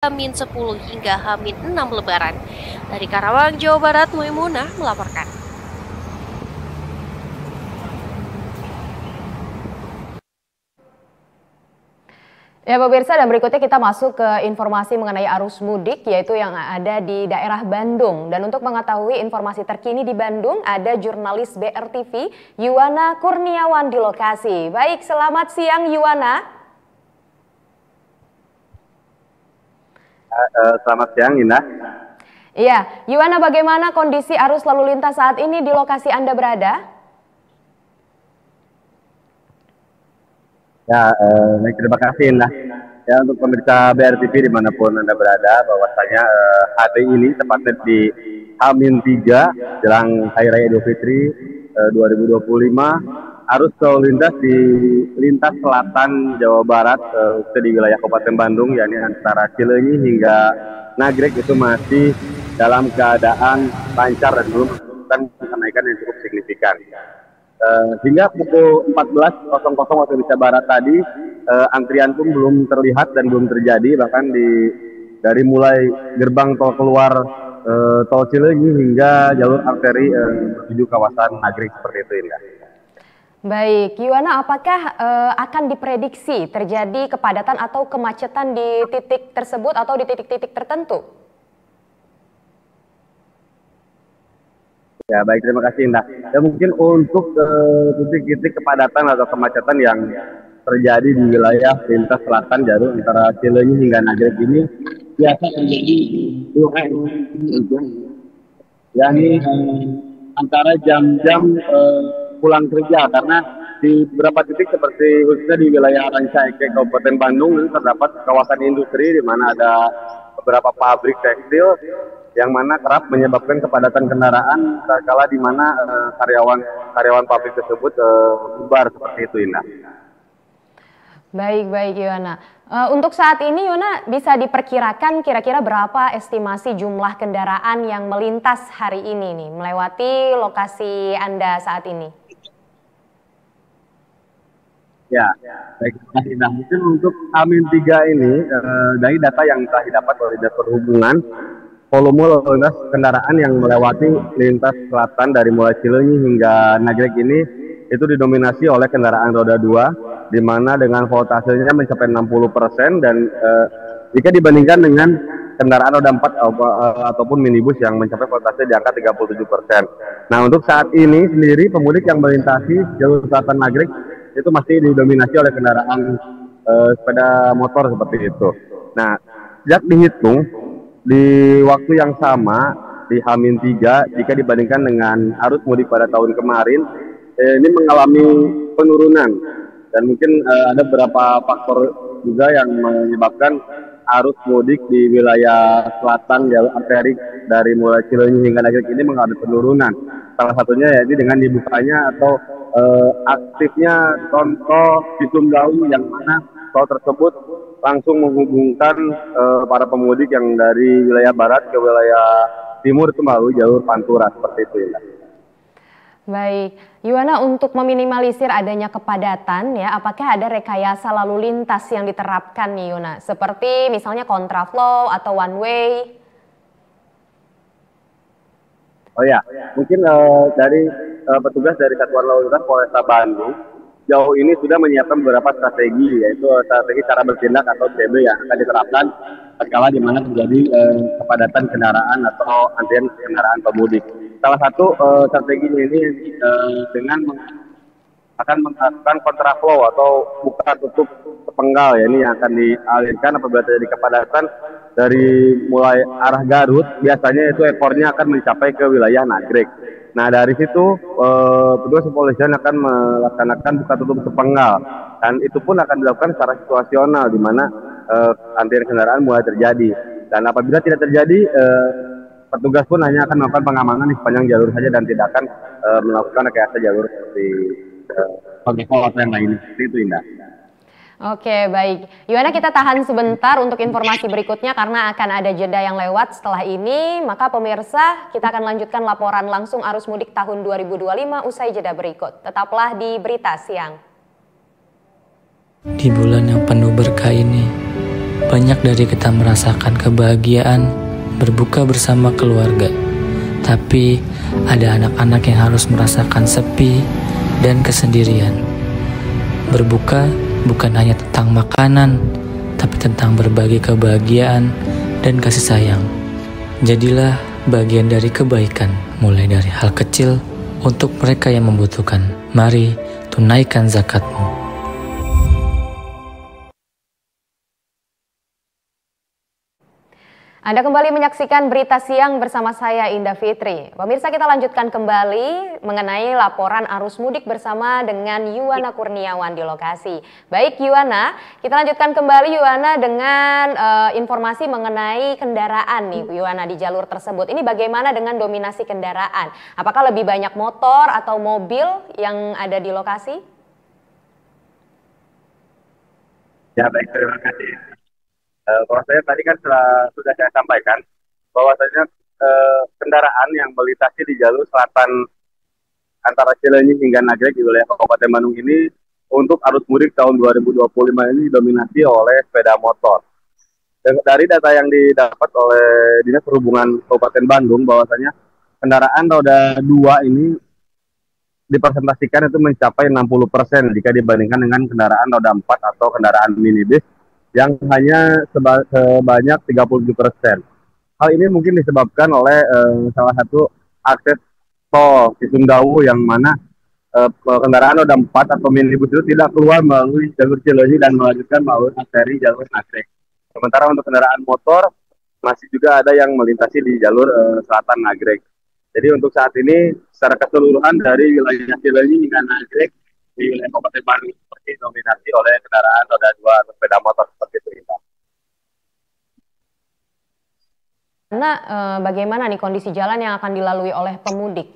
H-10 hingga H-6 Lebaran. Dari Karawang, Jawa Barat, Maimunah melaporkan. Ya pemirsa, dan berikutnya kita masuk ke informasi mengenai arus mudik, yaitu yang ada di daerah Bandung. Dan untuk mengetahui informasi terkini di Bandung, ada jurnalis BRTV Yuwana Kurniawan di lokasi. Baik, selamat siang Yuwana. Selamat siang, Indah. Iya, Yuwana, bagaimana kondisi arus lalu lintas saat ini di lokasi Anda berada? Ya, baik, terima kasih, Indah. Ya, untuk pemirsa BRTV dimanapun Anda berada, bahwasanya hari ini tepatnya di H-3 jelang Hari Raya Idul Fitri 2025, arus lalu lintas di lintas selatan Jawa Barat, di wilayah Kabupaten Bandung, yakni antara Cileunyi hingga Nagreg itu masih dalam keadaan lancar dan belum menunjukkan kenaikan yang cukup signifikan. Hingga pukul 14.00 waktu Indonesia Barat tadi, antrian pun belum terlihat dan belum terjadi, bahkan dari mulai gerbang tol keluar tol Cileunyi hingga jalur arteri menuju kawasan Nagreg seperti itu, Indah. Baik, Yuwana, apakah akan diprediksi terjadi kepadatan atau kemacetan di titik tersebut atau di titik-titik tertentu? Ya, baik, terima kasih, Indah. Ya, mungkin untuk titik-titik kepadatan atau kemacetan yang terjadi di wilayah lintas selatan jalur antara Cileunyi hingga Nagreg ini biasa terjadi yakni antara jam-jam pulang kerja, karena di beberapa titik seperti khususnya di wilayah Rancaikek Kabupaten Bandung ini terdapat kawasan industri di mana ada beberapa pabrik tekstil yang mana kerap menyebabkan kepadatan kendaraan kala di mana karyawan pabrik tersebut bubar seperti itu, Indah. Baik, Yuwana. Untuk saat ini, Yuwana, bisa diperkirakan kira-kira berapa estimasi jumlah kendaraan yang melintas hari ini nih, melewati lokasi Anda saat ini? Ya, baik, terima kasih, Indah. Mungkin untuk H-3 ini, dari data yang telah didapat oleh Dinas Perhubungan, volume lalu lintas kendaraan yang melewati lintas selatan dari mulai Cileunyi hingga Nagreg ini itu didominasi oleh kendaraan roda 2, di mana dengan voltasenya mencapai 60%, dan jika dibandingkan dengan kendaraan roda 4 ataupun minibus yang mencapai voltasenya di angka 37%. Nah, untuk saat ini sendiri pemudik yang melintasi jalur selatan Nagreg itu masih didominasi oleh kendaraan sepeda motor seperti itu. Nah, sejak dihitung di waktu yang sama di H-3 jika dibandingkan dengan arus mudik pada tahun kemarin, ini mengalami penurunan, dan mungkin ada beberapa faktor juga yang menyebabkan arus mudik di wilayah selatan jalur arteri dari mulai Cileunyi hingga Nagreg ini mengalami penurunan. Salah satunya yaitu dengan dibukanya atau aktifnya tol Cisumdawu, yang mana tol tersebut langsung menghubungkan para pemudik yang dari wilayah barat ke wilayah timur itu melalui jalur Pantura seperti itu, ya. Baik, Yuwana, untuk meminimalisir adanya kepadatan, ya, apakah ada rekayasa lalu lintas yang diterapkan nih, Yuwana? Seperti misalnya kontraflow atau one way? Oh ya, mungkin dari petugas dari Satuan Lalu Lintas Polresta Bandung jauh ini sudah menyiapkan beberapa strategi, yaitu strategi cara bertindak atau TB yang akan diterapkan tatkala di mana terjadi kepadatan kendaraan atau antrian kendaraan pemudik. Salah satu strateginya ini dengan akan melakukan kontraflow atau buka tutup sepenggal, ya, ini yang akan dialirkan apabila terjadi kepadatan dari mulai arah Garut, biasanya itu ekornya akan mencapai ke wilayah Nagreg. Nah, dari situ petugas kepolisian akan melaksanakan buka tutup sepenggal, dan itu pun akan dilakukan secara situasional di mana antrian kendaraan mulai terjadi. Dan apabila tidak terjadi, petugas pun hanya akan melakukan pengamanan di sepanjang jalur saja dan tidak akan melakukan rekayasa jalur seperti kontraflow atau yang lainnya. Seperti itu, Indah. Oke, baik. Yuwana, kita tahan sebentar untuk informasi berikutnya karena akan ada jeda yang lewat setelah ini. Maka pemirsa, kita akan lanjutkan laporan langsung arus mudik tahun 2025 usai jeda berikut. Tetaplah di Berita Siang. Di bulan yang penuh berkah ini, Banyak dari kita merasakan kebahagiaan berbuka bersama keluarga. Tapi ada anak-anak yang harus merasakan sepi dan kesendirian. Berbuka bukan hanya tentang makanan, tapi tentang berbagi kebahagiaan dan kasih sayang. Jadilah bagian dari kebaikan, mulai dari hal kecil untuk mereka yang membutuhkan. Mari tunaikan zakatmu. Anda kembali menyaksikan Berita Siang bersama saya Indah Fitri. Pemirsa, kita lanjutkan kembali mengenai laporan arus mudik bersama dengan Yuwana Kurniawan di lokasi. Baik Yuwana, kita lanjutkan kembali Yuwana dengan informasi mengenai kendaraan nih Yuwana di jalur tersebut. Ini bagaimana dengan dominasi kendaraan? Apakah lebih banyak motor atau mobil yang ada di lokasi? Ya baik, terima kasih. Bahwasanya tadi kan sudah saya sampaikan bahwasanya kendaraan yang melintasi di jalur selatan antara Cileunyi hingga Nagreg di wilayah Kabupaten Bandung ini untuk arus mudik tahun 2025 ini didominasi oleh sepeda motor. Dan dari data yang didapat oleh Dinas Perhubungan Kabupaten Bandung bahwasanya kendaraan roda 2 ini dipresentasikan itu mencapai 60% jika dibandingkan dengan kendaraan roda 4 atau kendaraan minibus yang hanya sebanyak 37%. Hal ini mungkin disebabkan oleh salah satu akses tol Cisumdawu yang mana kendaraan roda 4 atau minibus itu tidak keluar melalui jalur Cileunyi dan melanjutkan melalui arteri jalur Nagreg. Sementara untuk kendaraan motor masih juga ada yang melintasi di jalur selatan Nagreg. Jadi untuk saat ini secara keseluruhan dari wilayah Cileunyi hingga Nagreg di wilayah Kabupaten Bandung seperti dominasi oleh kendaraan roda 2 atau sepeda motor seperti itu. Karena bagaimana nih kondisi jalan yang akan dilalui oleh pemudik?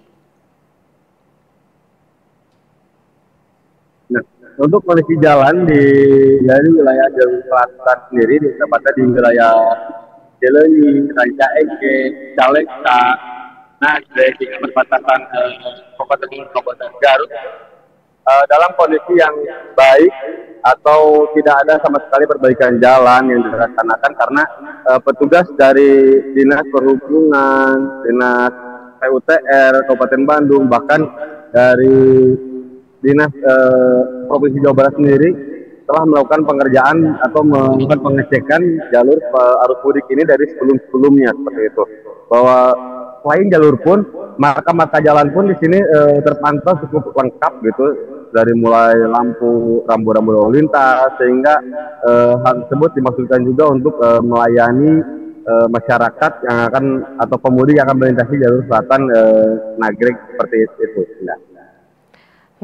Nah, untuk kondisi jalan dari wilayah jalur selatan sendiri, tepatnya di wilayah Cileunyi, Ranca Ekek, Calegta, Nagreg, hingga perbatasan Kabupaten Garut, dalam kondisi yang baik atau tidak ada sama sekali perbaikan jalan yang dilaksanakan karena petugas dari Dinas Perhubungan, Dinas PUTR Kabupaten Bandung, bahkan dari Dinas Provinsi Jawa Barat sendiri telah melakukan pengerjaan atau melakukan pengecekan jalur arus mudik ini dari sebelum-sebelumnya seperti itu. Bahwa selain jalur pun, marka-marka jalan pun di sini terpantau cukup lengkap gitu, dari mulai lampu rambu-rambu lalu lintas, sehingga hal tersebut dimaksudkan juga untuk melayani masyarakat yang akan atau pemudik yang akan melintasi jalur selatan Nagreg seperti itu. Ya.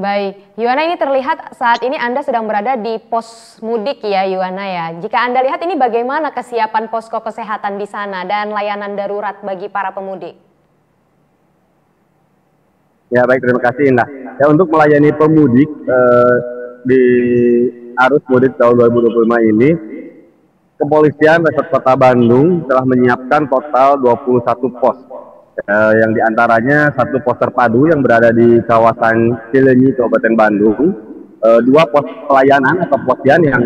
Baik, Yuwana, ini terlihat saat ini Anda sedang berada di pos mudik ya Yuwana ya. Jika Anda lihat ini bagaimana kesiapan posko kesehatan di sana dan layanan darurat bagi para pemudik? Ya baik, terima kasih Indah. Ya, untuk melayani pemudik di arus mudik tahun 2025 ini, Kepolisian Resort Kota Bandung telah menyiapkan total 21 pos. Yang diantaranya satu pos terpadu yang berada di kawasan Cileunyi, Kabupaten Bandung, dua pos pelayanan atau posyan yang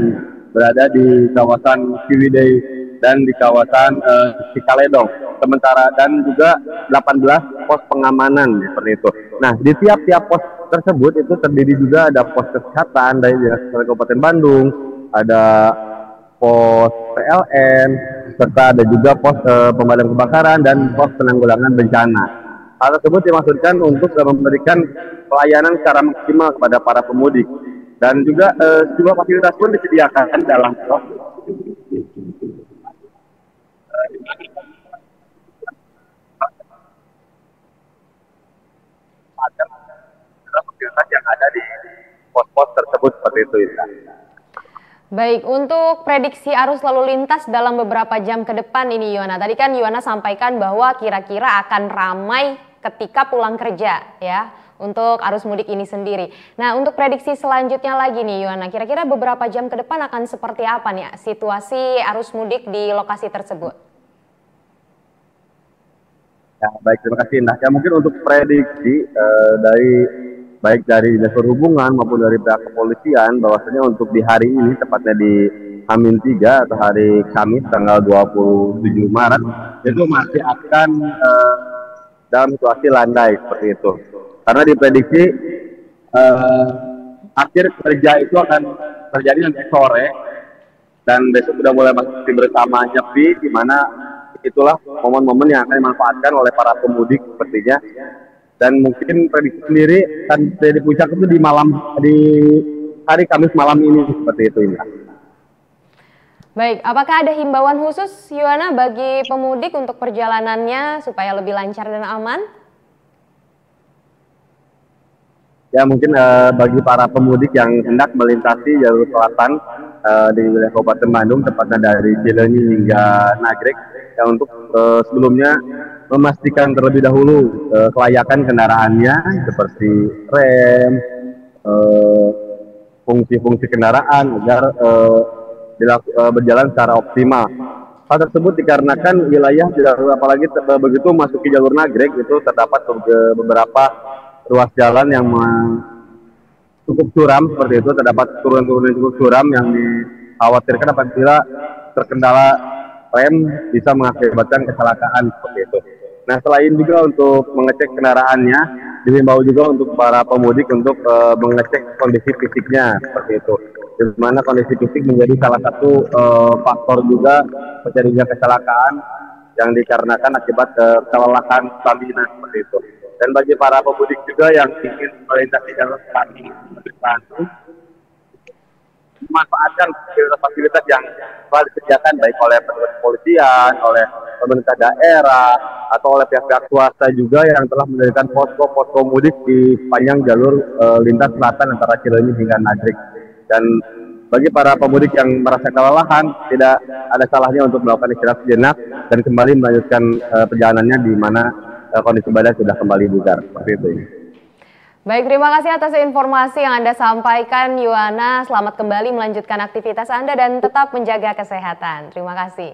berada di kawasan Ciwidey dan di kawasan Cikaledong, sementara dan juga 18 pos pengamanan seperti itu. Nah, di tiap-tiap pos tersebut itu terdiri juga ada pos kesehatan dari Dinas Kesehatan Kabupaten Bandung, ada pos PLN, serta ada juga pos pemadam kebakaran dan pos penanggulangan bencana. Hal tersebut dimaksudkan untuk memberikan pelayanan secara maksimal kepada para pemudik, dan juga sejumlah fasilitas pun disediakan dalam pos. Fasilitas yang ada di pos-pos tersebut seperti itu, Indah. Baik, untuk prediksi arus lalu lintas dalam beberapa jam ke depan ini Yuwana. Tadi kan Yuwana sampaikan bahwa kira-kira akan ramai ketika pulang kerja ya untuk arus mudik ini sendiri. Nah, untuk prediksi selanjutnya lagi nih Yuwana, kira-kira beberapa jam ke depan akan seperti apa nih situasi arus mudik di lokasi tersebut? Ya, baik, terima kasih Indah. Ya, mungkin untuk prediksi baik dari Dinas Perhubungan maupun dari pihak kepolisian bahwasanya untuk di hari ini, tepatnya di H-3 atau hari Kamis tanggal 27 Maret itu masih akan dalam situasi landai seperti itu. Karena diprediksi akhir kerja itu akan terjadi nanti sore dan besok sudah mulai masuk bersama Nyepi, di mana itulah momen-momen yang akan dimanfaatkan oleh para pemudik sepertinya. Dan mungkin prediksi sendiri akan terjadi puncak itu di hari Kamis malam ini seperti itu, Indra. Baik, apakah ada himbauan khusus Yuwana bagi pemudik untuk perjalanannya supaya lebih lancar dan aman? Ya mungkin bagi para pemudik yang hendak melintasi jalur selatan di wilayah Kabupaten Bandung, tepatnya dari Cileunyi hingga Nagrek, yang untuk sebelumnya memastikan terlebih dahulu kelayakan kendaraannya seperti rem, fungsi-fungsi kendaraan agar berjalan secara optimal. Hal tersebut dikarenakan wilayah jalur, apalagi begitu masuki jalur Nagrek, itu terdapat beberapa ruas jalan yang cukup curam seperti itu, terdapat turunan-turunan cukup curam yang dikhawatirkan apabila terkendala rem bisa mengakibatkan kecelakaan seperti itu. Nah, selain juga untuk mengecek kendaraannya, dihimbau juga untuk para pemudik untuk mengecek kondisi fisiknya seperti itu. Di mana kondisi fisik menjadi salah satu faktor juga terjadinya kecelakaan yang dikarenakan akibat kelelahan stamina seperti itu. Dan bagi para pemudik juga yang ingin melintasi jalur selatan memanfaatkan fasilitas yang telah disediakan baik oleh petugas kepolisian, oleh pemerintah daerah, atau oleh pihak-pihak swasta juga yang telah mendirikan posko-posko mudik di sepanjang jalur lintas selatan antara Cileunyi hingga Nagrek. Dan bagi para pemudik yang merasa kelelahan, tidak ada salahnya untuk melakukan istirahat sejenak dan kembali melanjutkan perjalanannya di mana kondisi badan sudah kembali bugar seperti itu. Baik, terima kasih atas informasi yang Anda sampaikan, Yuwana. Selamat kembali melanjutkan aktivitas Anda dan tetap menjaga kesehatan. Terima kasih.